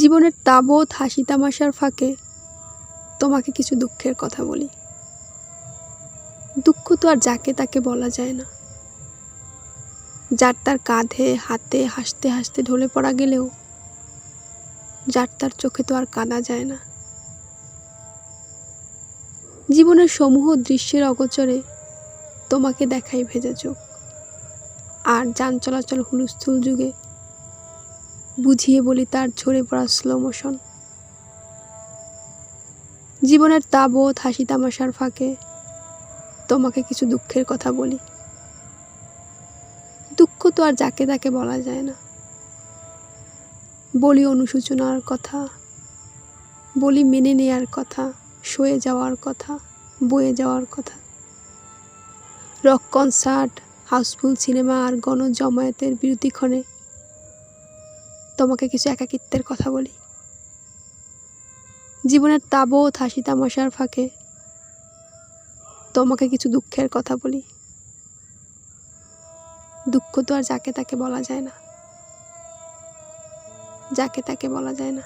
জীবনের তাবৎ হাসি তামাশার ফাঁকে তোমাকে কিছু দুঃখের কথা বলি। দুঃখ তো আর যাকে তাকে বলা যায় না। যার তার কাঁধে হাতে হাসতে হাসতে ঢলে পড়া গেলেও যার তার চোখে তো আর কাঁদা যায় না। জীবনের সমূহ দৃশ্যের অগোচরে তোমাকে দেখাই ভেজা চোখ, আর যান চলাচল হুলস্থুল যুগে বুঝিয়ে বলি তার ঝরে পড়া স্লো মোশন। জীবনের তাবৎ হাসি তামাশার ফাঁকে তোমাকে কিছু দুঃখের কথা বলি। দুঃখ তো আর যাকে তাকে বলা যায় না। বলি অনুশোচনার কথা, বলি মেনে নেয়ার কথা, সয়ে যাওয়ার কথা, বয়ে যাওয়ার কথা। রক কনসার্ট, হাউসফুল সিনেমা আর গণজমায়েতের বিরতিক্ষণে তোমাকে কিছু একাকিত্বের কথা বলি। জীবনের তাবৎ হাসি তামাশার ফাঁকে তোমাকে কিছু দুঃখের কথা বলি। দুঃখ তো আর যাকে তাকে বলা যায় না, যাকে তাকে বলা যায় না।